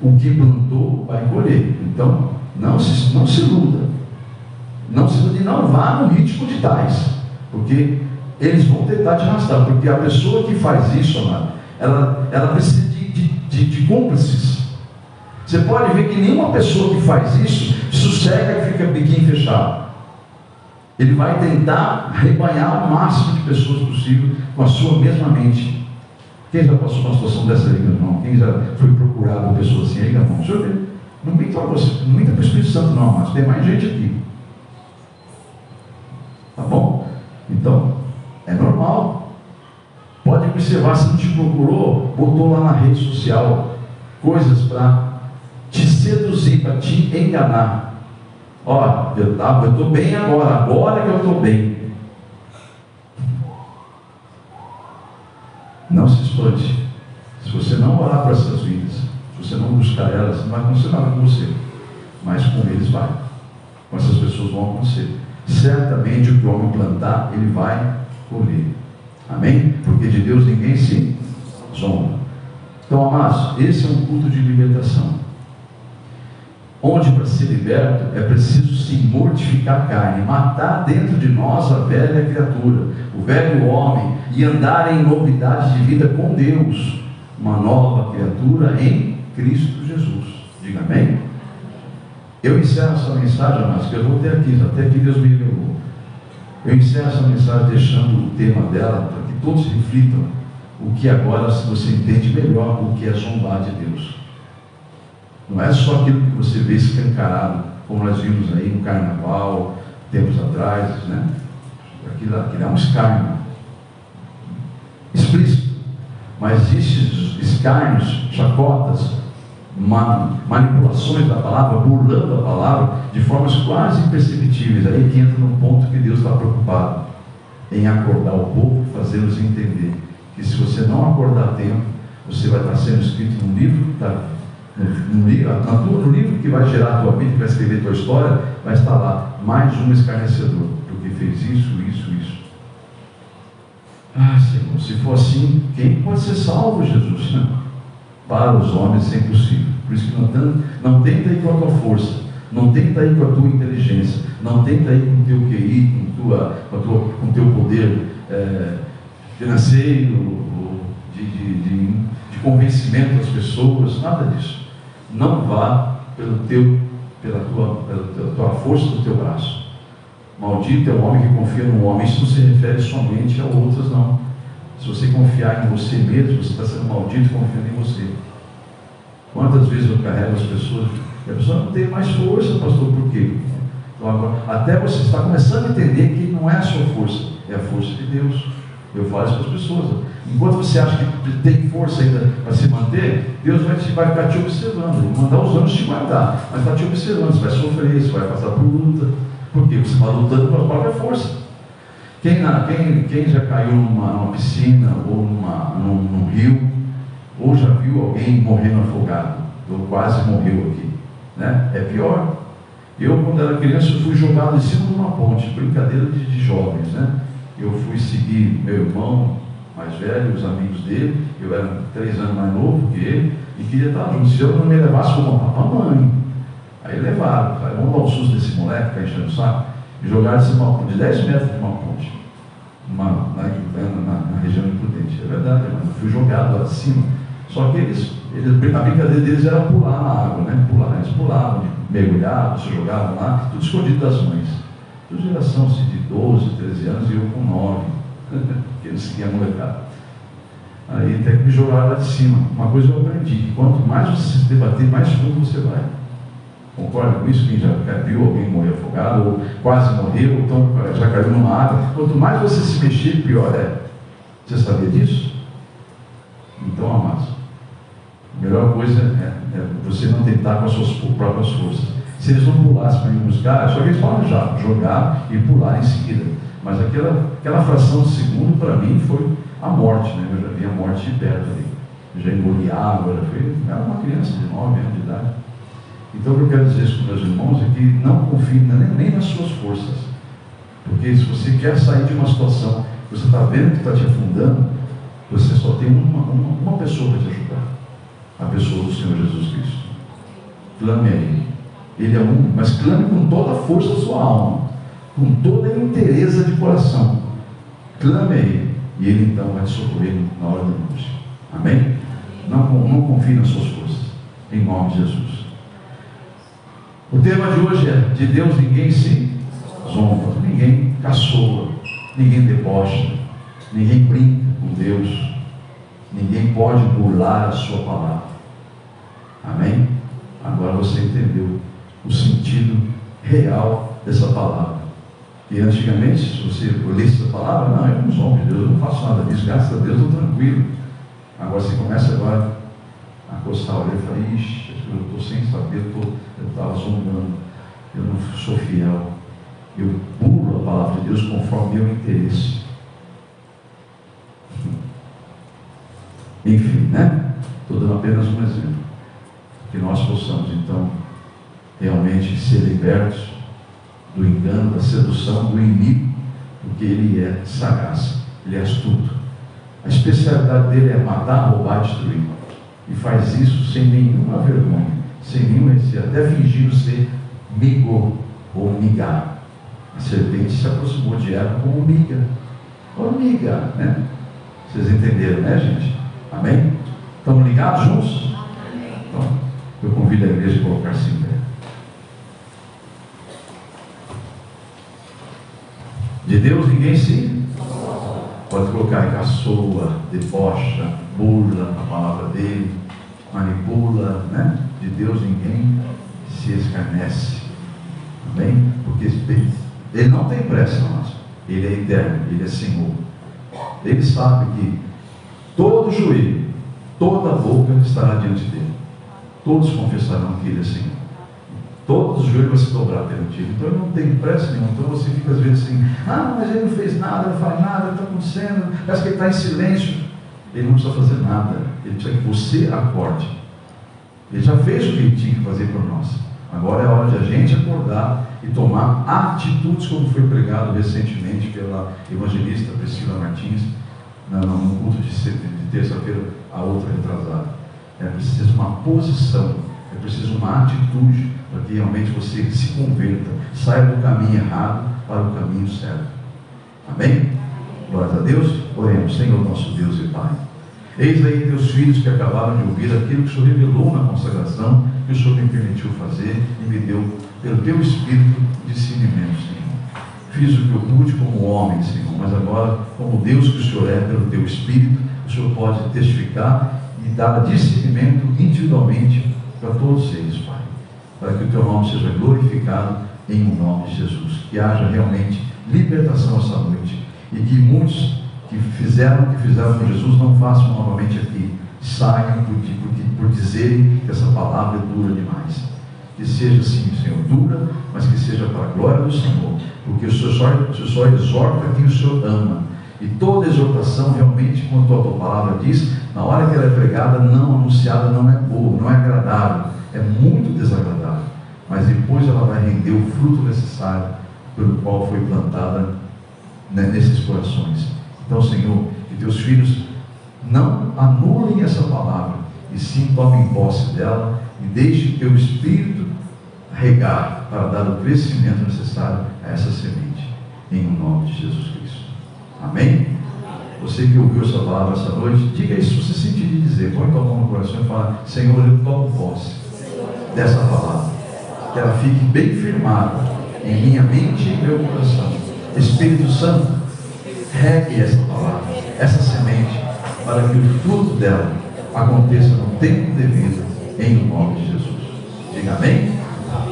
o que plantou vai colher. Então, não se iluda. Não se ilude, não vá no ritmo de tais, porque eles vão tentar te arrastar. Porque a pessoa que faz isso, amado, ela precisa de cúmplices. Você pode ver que nenhuma pessoa que faz isso sossega e fica biquinho fechado. Ele vai tentar arrebanhar o máximo de pessoas possível com a sua mesma mente. Quem já passou uma situação dessa, liga a mão. Quem já foi procurado uma pessoa assim, liga a mão. Deixa eu ver. Não minta para o Espírito Santo não, mas tem mais gente aqui. Tá bom? Então, é normal. Pode observar, se não te procurou, botou lá na rede social coisas para te seduzir, para te enganar. Ó, eu estou bem agora que eu estou bem. Não se espante. Se você não orar para essas vidas, se você não buscar elas, não vai acontecer nada com você, mas com eles vai. Com essas pessoas vão acontecer. Certamente o que o homem plantar, ele vai colher. Amém? Porque de Deus ninguém se zomba. Então, amados, esse é um culto de libertação. onde para ser liberto é preciso se mortificar a carne, matar dentro de nós a velha criatura, o velho homem, e andar em novidade de vida com Deus, uma nova criatura em Cristo Jesus. Diga amém? Eu encerro essa mensagem, amados, que eu vou até aqui Deus me revelou. Eu encerro essa mensagem deixando o tema dela, para que todos reflitam o que agora você entende melhor o que é zombar de Deus. Não é só aquilo que você vê escancarado, como nós vimos aí no carnaval, tempos atrás, né? Aquilo é um escárnio explícito, mas existem escárnios, chacotas, manipulações da palavra, burlando a palavra de formas quase imperceptíveis. Aí que entra no ponto que Deus está preocupado em acordar o povo, fazê-los entender que se você não acordar a tempo, você vai estar sendo escrito num livro, no livro que vai gerar a tua vida, que vai escrever a tua história, vai estar lá mais um escarnecedor, porque fez isso. Ah, Senhor, se for assim, quem pode ser salvo, Jesus? Não. Para os homens é impossível. Por isso que não tenta ir com a tua força, não tenta ir com a tua inteligência, não tenta ir com o teu QI, com o teu poder financeiro, de convencimento das pessoas, nada disso. Não vá pela tua força do teu braço. Maldito é o homem que confia no homem. Isso não se refere somente a outros, não. Se você confiar em você mesmo, você está sendo maldito confiando em você. Quantas vezes eu carrego as pessoas e a pessoa não tem mais força, pastor, por quê? Então, agora, até você está começando a entender que não é a sua força, é a força de Deus. Eu falo isso para as pessoas. Enquanto você acha que tem força ainda para se manter, Deus vai ficar te observando, Ele vai mandar os anos te guardar, mas está te observando. Você vai sofrer, você vai passar por luta, porque você está lutando com a própria força. Quem já caiu numa piscina ou num rio, ou já viu alguém morrendo afogado, ou quase morreu aqui, né? É pior. Eu, quando era criança, eu fui jogado em cima de uma ponte, brincadeira de jovens, né? Eu fui seguir meu irmão mais velho, os amigos dele. Eu era 3 anos mais novo que ele e queria estar junto. Se eu não me levasse como mamãe, aí levaram, falei, vamos dar um susto desse moleque que está enchendo o saco, e jogaram de cima de 10 metros de uma ponte, na região de Prudente. É verdade, mas eu fui jogado lá de cima. Só que a brincadeira deles era pular na água, né? Eles pulavam, mergulhavam, se jogavam lá, tudo escondido das mães. Tudo geração de 12, 13 anos e eu com 9, porque eles seguiam a molecada. Aí até que me jogaram lá de cima. Uma coisa eu aprendi, que quanto mais você se debater, mais fundo você vai. Concorda com isso? Quem já viu alguém morrer afogado, ou quase morreu, ou então já caiu numa água. Quanto mais você se mexer, pior é. Você sabia disso? Então, amados, a melhor coisa é você não tentar com as suas próprias forças. Se eles não pulassem para ir buscar, só que eles falam já, jogar e pular em seguida. Mas aquela fração de segundo, para mim, foi a morte, né? Eu já vi a morte de perto ali. Eu já engoli água, era uma criança de 9 anos de idade. Então, o que eu quero dizer isso com meus irmãos é que não confie nem nas suas forças. Porque se você quer sair de uma situação, você está vendo que está te afundando, você só tem uma pessoa para te ajudar. A pessoa do Senhor Jesus Cristo. Clame a Ele. Ele é um, mas clame com toda a força da sua alma, com toda a inteireza de coração. Clame a Ele, e Ele então vai te socorrer na hora da angústia. Amém? Não confie nas suas forças, em nome de Jesus. O tema de hoje é: de Deus ninguém se zomba, ninguém caçoa, ninguém debocha, ninguém brinca com Deus, ninguém pode burlar a sua palavra. Amém? Agora você entendeu o sentido real dessa palavra. E antigamente, se você lesse essa palavra, não, eu não sou homem de Deus, eu não faço nada disso, graças a Deus eu estou tranquilo. Agora você começa agora a coçar a orelha e fala, ixi, eu estou sem saber, eu estava zombando, eu não sou fiel, eu burlo a palavra de Deus conforme meu interesse. Enfim, né? Estou dando apenas um exemplo. Que nós possamos então realmente ser libertos do engano, da sedução do inimigo, porque ele é sagaz, ele é astuto. A especialidade dele é matar, roubar e destruir, e faz isso sem nenhuma vergonha, sem nenhum receio, até fingindo ser migo ou miga. A serpente se aproximou de Eva como miga. Ou miga, né? Vocês entenderam, né, gente? Amém? Estamos ligados juntos? Então, eu convido a igreja a colocar-se em pé. De Deus ninguém se pode colocar em caçoa, debocha, burla a palavra dele, manipula, né? De Deus ninguém se escarnece. Amém? Porque ele não tem pressa, nós. Ele é eterno, ele é Senhor. Ele sabe que todo joelho, toda boca estará diante dele. Todos confessarão que ele é Senhor. Todos os joelhos vão se dobrar perante ele. Então ele não tem pressa nenhuma. Então você fica às vezes assim, mas ele não fez nada, não faz nada, está acontecendo, parece que ele está em silêncio. Ele não precisa fazer nada. Ele precisa que você acorde. Ele já fez o que ele tinha que fazer por nós. Agora é a hora de a gente acordar e tomar atitudes, como foi pregado recentemente pela evangelista Priscila Martins, no culto de terça-feira, a outra retrasada. É preciso uma posição, é preciso uma atitude, para que realmente você se converta, saia do caminho errado para o caminho certo. Amém? Glória a Deus. Oremos. Senhor nosso Deus e Pai, eis aí teus filhos que acabaram de ouvir aquilo que o Senhor revelou na consagração, que o Senhor me permitiu fazer e me deu, pelo teu Espírito, discernimento, Senhor. Fiz o que eu pude como homem, Senhor, mas agora, como Deus que o Senhor é, pelo teu Espírito, o Senhor pode testificar e dar discernimento individualmente para todos eles, Pai, para que o teu nome seja glorificado em nome de Jesus, que haja realmente libertação essa noite, e que muitos que fizeram o que fizeram com Jesus não façam novamente aqui, saiam por dizerem que essa palavra é dura demais. Que seja assim, Senhor, dura, mas que seja para a glória do Senhor, porque o Senhor só exorta quem o Senhor ama, e toda exortação realmente, quanto a tua palavra diz, na hora que ela é pregada, não anunciada, não é boa, não é agradável, é muito desagradável, mas depois ela vai render o fruto necessário pelo qual foi plantada, né, nesses corações. Então, Senhor, que teus filhos não anulem essa palavra, e sim tomem posse dela e deixe o teu Espírito regar para dar o crescimento necessário a essa semente, em nome de Jesus Cristo. Amém? Você que ouviu essa palavra essa noite, diga isso se você sentir de dizer, põe tua mão no coração e fala: Senhor, eu tomo posse dessa palavra, que ela fique bem firmada em minha mente e meu coração. Espírito Santo, regue essa palavra, essa semente, para que o fruto dela aconteça no tempo devido, em nome de Jesus. Diga amém?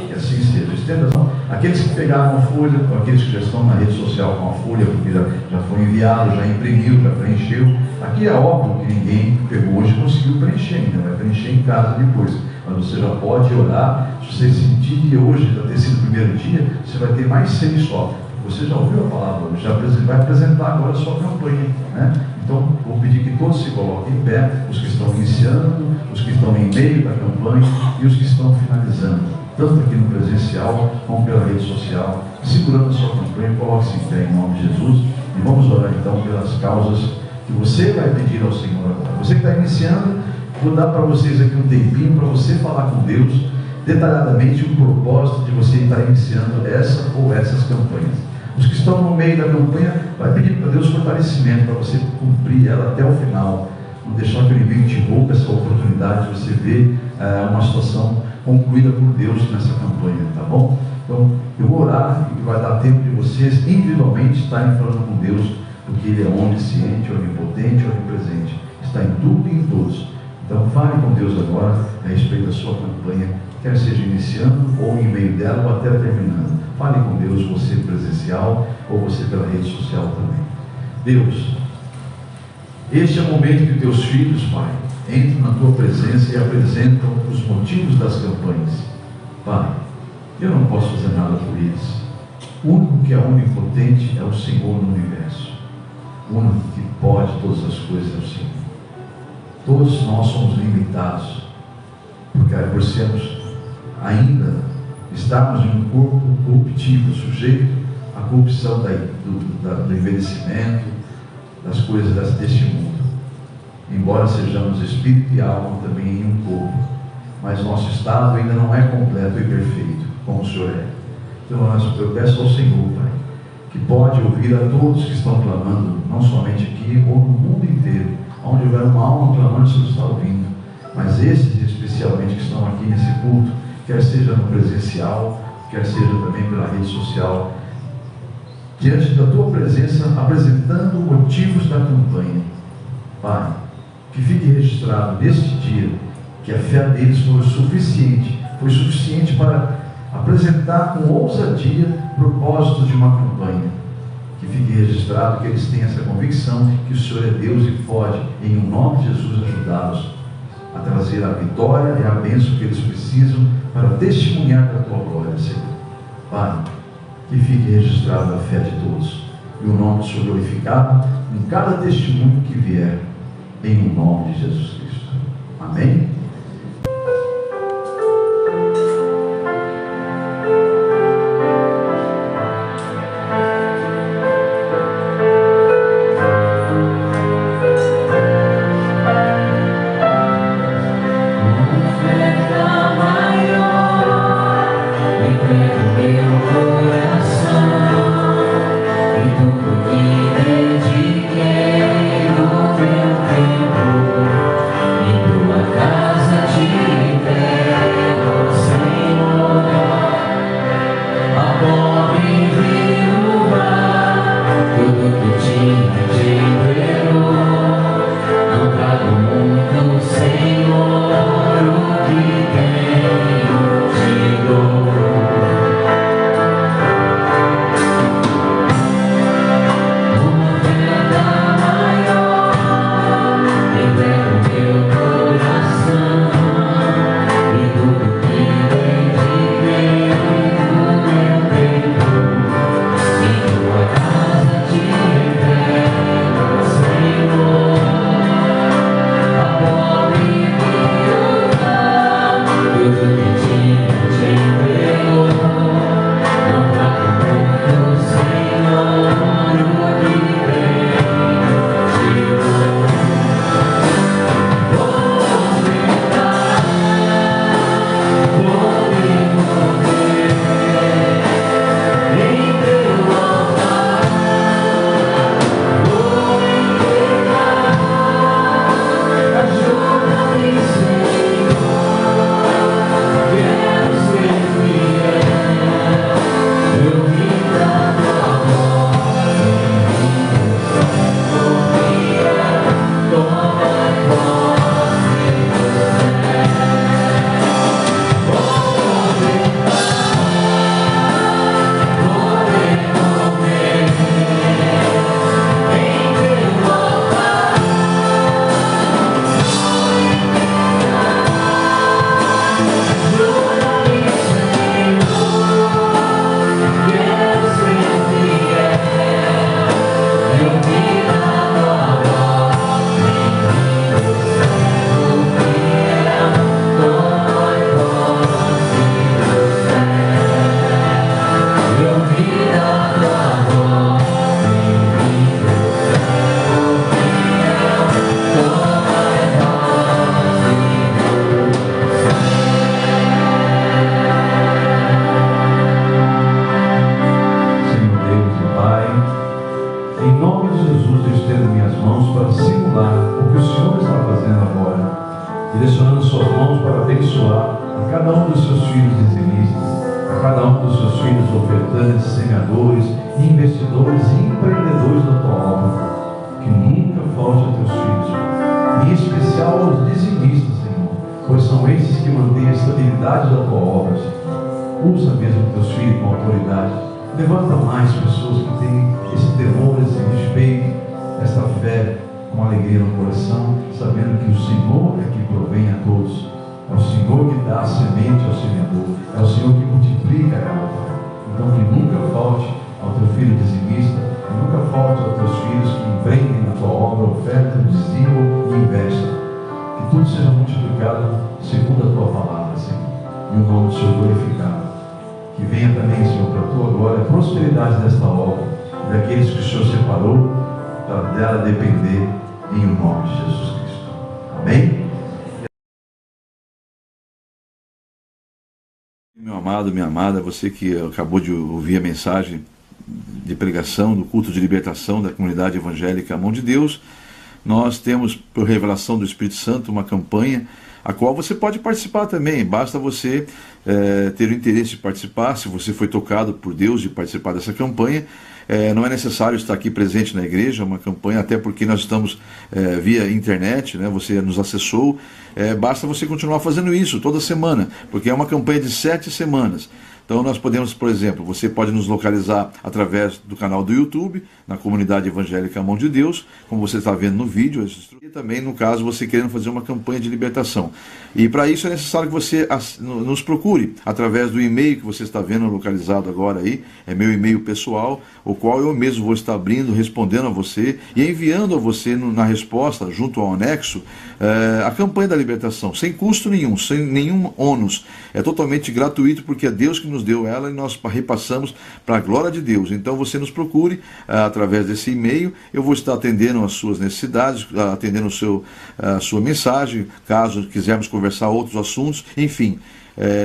Que assim seja. Estenda a mão. Aqueles que pegaram a folha, ou aqueles que já estão na rede social com a folha, porque já foi enviado, já imprimiu, já preencheu. Aqui é óbvio que ninguém pegou hoje e conseguiu preencher ainda, vai preencher em casa depois. Mas você já pode orar. Se você sentir que hoje já ter sido o primeiro dia, você vai ter mais 6 só. Você já ouviu a palavra hoje, já vai apresentar agora a sua campanha, né? Então, vou pedir que todos se coloquem em pé, os que estão iniciando, os que estão em meio da campanha e os que estão finalizando, tanto aqui no presencial como pela rede social, segurando a sua campanha. Coloque-se em pé em nome de Jesus e vamos orar então pelas causas que você vai pedir ao Senhor agora. Você que está iniciando, vou dar para vocês aqui um tempinho para você falar com Deus detalhadamente o propósito de você estar iniciando essa ou essas campanhas. Os que estão no meio da campanha, vai pedir para Deus fortalecimento para você cumprir ela até o final. Não deixar que o inimigo te roube essa oportunidade de você ver uma situação concluída por Deus nessa campanha, tá bom? Então, eu vou orar e vai dar tempo de vocês individualmente estarem falando com Deus, porque Ele é onisciente, onipotente, onipresente. Está em tudo e em todos. Então, fale com Deus agora a respeito da sua campanha, quer seja iniciando ou em meio dela ou até terminando. Fale com Deus, você presencial ou você pela rede social também. Deus, este é o momento que teus filhos, Pai, entram na tua presença e apresentam os motivos das campanhas. Pai, eu não posso fazer nada por eles. O único que é onipotente é o Senhor no universo. O único que pode todas as coisas é o Senhor. Todos nós somos limitados, porque por sermos ainda estarmos em um corpo corruptível, sujeito à corrupção do envelhecimento, das coisas deste mundo. Embora sejamos espírito e alma também em um corpo, mas nosso estado ainda não é completo e perfeito, como o Senhor é. Então eu peço ao Senhor, Pai, que pode ouvir a todos que estão clamando, não somente aqui, ou no mundo inteiro, onde houver uma alma clamando, o Senhor está ouvindo, mas esses especialmente que estão aqui nesse culto, quer seja no presencial, quer seja também pela rede social, diante da Tua presença, apresentando motivos da campanha. Pai, que fique registrado neste dia, que a fé deles foi suficiente para apresentar com ousadia propósitos de uma campanha. Que fique registrado que eles têm essa convicção que o Senhor é Deus e pode, em nome de Jesus, ajudá-los a trazer a vitória e a bênção que eles precisam para testemunhar da Tua glória, Senhor. Pai, que fique registrado a fé de todos e o nome do Senhor glorificado em cada testemunho que vier, em nome de Jesus Cristo. Amém? Usa mesmo teus filhos com autoridade. Levanta mais pessoas que têm esse temor, esse respeito, essa fé com alegria no coração, sabendo que o Senhor é que provém a todos. É o Senhor que dá a semente ao semeador. É o Senhor que multiplica ela. Então que nunca falte ao teu filho dizimista, que nunca falte aos teus filhos que empreendem na tua obra, ofertam, dizimam e investem. Que tudo seja multiplicado segundo a tua palavra, Senhor. E o nome do Senhor glorificado. Que venha também, Senhor, para a tua glória, a prosperidade desta obra, daqueles que o Senhor separou, para dela depender, em o nome de Jesus Cristo. Amém? Meu amado, minha amada, você que acabou de ouvir a mensagem de pregação do culto de libertação da comunidade evangélica A Mão de Deus, nós temos, por revelação do Espírito Santo, uma campanha a qual você pode participar também. Basta você ter o interesse de participar. Se você foi tocado por Deus de participar dessa campanha, não é necessário estar aqui presente na igreja. É uma campanha, até porque nós estamos via internet, né? Você nos acessou. Basta você continuar fazendo isso toda semana, porque é uma campanha de 7 semanas. Então nós podemos, por exemplo, você pode nos localizar através do canal do YouTube, na comunidade evangélica A Mão de Deus, como você está vendo no vídeo, e também, no caso, você querendo fazer uma campanha de libertação. E para isso é necessário que você nos procure através do e-mail que você está vendo localizado agora aí, é meu e-mail pessoal, o qual eu mesmo vou estar abrindo, respondendo a você e enviando a você na resposta, junto ao anexo, a campanha da libertação, sem custo nenhum, sem nenhum ônus. É totalmente gratuito, porque é Deus que nos deu ela e nós repassamos para a glória de Deus. Então você nos procure através desse e-mail. Eu vou estar atendendo as suas necessidades, atendendo a sua mensagem, caso quisermos conversar outros assuntos, enfim.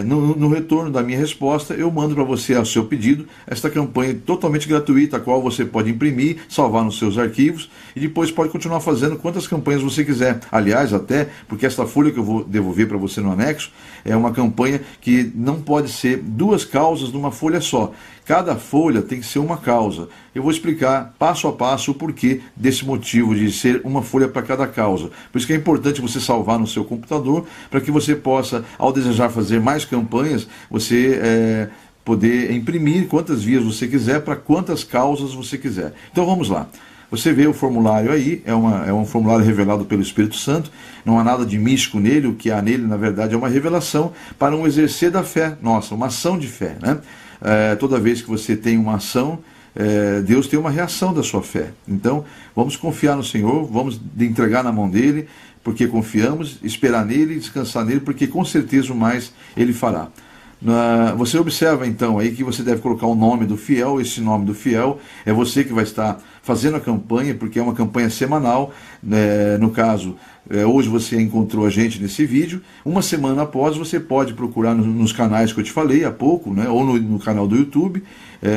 No retorno da minha resposta, eu mando para você, ao seu pedido, esta campanha totalmente gratuita, a qual você pode imprimir, salvar nos seus arquivos e depois pode continuar fazendo quantas campanhas você quiser. Aliás, até porque esta folha que eu vou devolver para você no anexo é uma campanha que não pode ser 2 causas numa folha só. Cada folha tem que ser uma causa. Eu vou explicar passo a passo o porquê desse motivo de ser uma folha para cada causa. Por isso que é importante você salvar no seu computador, para que você possa, ao desejar fazer mais campanhas, você poder imprimir quantas vias você quiser, para quantas causas você quiser. Então vamos lá. Você vê o formulário aí, é um formulário revelado pelo Espírito Santo, não há nada de místico nele. O que há nele, na verdade, é uma revelação para um exercer da fé nossa, uma ação de fé, né? Toda vez que você tem uma ação, Deus tem uma reação da sua fé. Então, vamos confiar no Senhor, vamos entregar na mão dele, porque confiamos, esperar nele e descansar nele, porque com certeza o mais ele fará. Você observa então aí que você deve colocar o nome do fiel. Esse nome do fiel é você que vai estar fazendo a campanha, porque é uma campanha semanal. No caso, hoje você encontrou a gente nesse vídeo. Uma semana após, você pode procurar nos canais que eu te falei há pouco, né? Ou no canal do YouTube,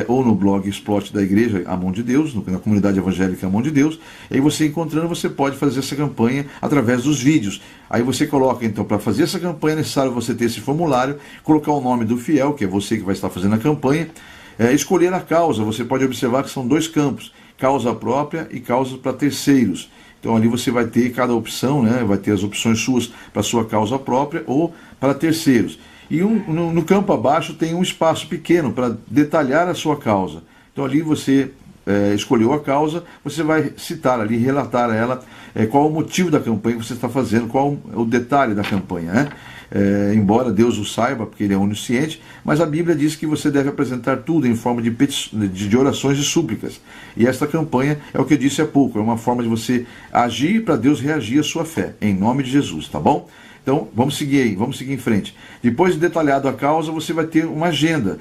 ou no blog Explode da Igreja A Mão de Deus, na comunidade evangélica A Mão de Deus. E aí você encontrando, você pode fazer essa campanha através dos vídeos. Aí você coloca, então, para fazer essa campanha é necessário você ter esse formulário, colocar o nome do fiel, que é você que vai estar fazendo a campanha, escolher a causa. Você pode observar que são 2 campos, causa própria e causa para terceiros. Então ali você vai ter cada opção, né? Vai ter as opções suas para sua causa própria ou para terceiros. E no campo abaixo tem um espaço pequeno para detalhar a sua causa. Então ali você escolheu a causa, você vai citar ali, relatar a ela qual o motivo da campanha que você está fazendo, qual o detalhe da campanha, né? Embora Deus o saiba, porque Ele é onisciente, mas a Bíblia diz que você deve apresentar tudo em forma de orações e súplicas. E esta campanha é o que eu disse há pouco, é uma forma de você agir para Deus reagir à sua fé, em nome de Jesus, tá bom? Então, vamos seguir aí, vamos seguir em frente. Depois de detalhado a causa, você vai ter uma agenda,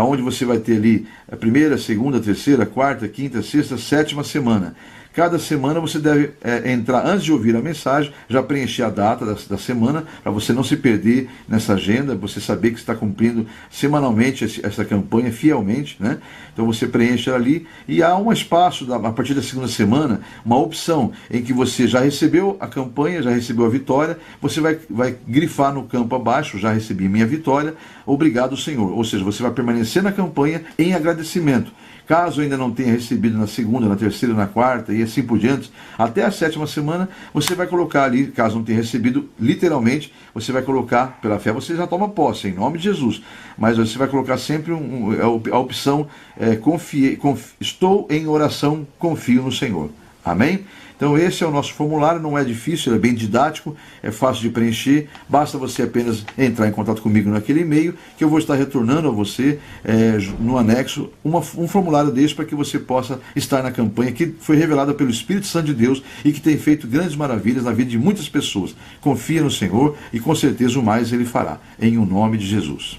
onde você vai ter ali a primeira, segunda, terceira, quarta, quinta, sexta, 7ª semana. Cada semana você deve entrar, antes de ouvir a mensagem, já preencher a data da semana, para você não se perder nessa agenda, você saber que está cumprindo semanalmente essa campanha, fielmente, né? Então você preenche ali, e há um espaço, a partir da 2ª semana, uma opção em que você já recebeu a campanha, já recebeu a vitória, você vai grifar no campo abaixo, já recebi minha vitória, obrigado Senhor. Ou seja, você vai permanecer na campanha em agradecimento. Caso ainda não tenha recebido na 2ª, na 3ª, na 4ª e assim por diante, até a 7ª semana, você vai colocar ali, caso não tenha recebido, literalmente, você vai colocar, pela fé, você já toma posse, em nome de Jesus. Mas você vai colocar sempre a opção, estou em oração, confio no Senhor. Amém? Então esse é o nosso formulário, não é difícil, ele é bem didático, é fácil de preencher, basta você apenas entrar em contato comigo naquele e-mail, que eu vou estar retornando a você no anexo um formulário desse, para que você possa estar na campanha que foi revelada pelo Espírito Santo de Deus e que tem feito grandes maravilhas na vida de muitas pessoas. Confia no Senhor e com certeza o mais Ele fará, em o nome de Jesus.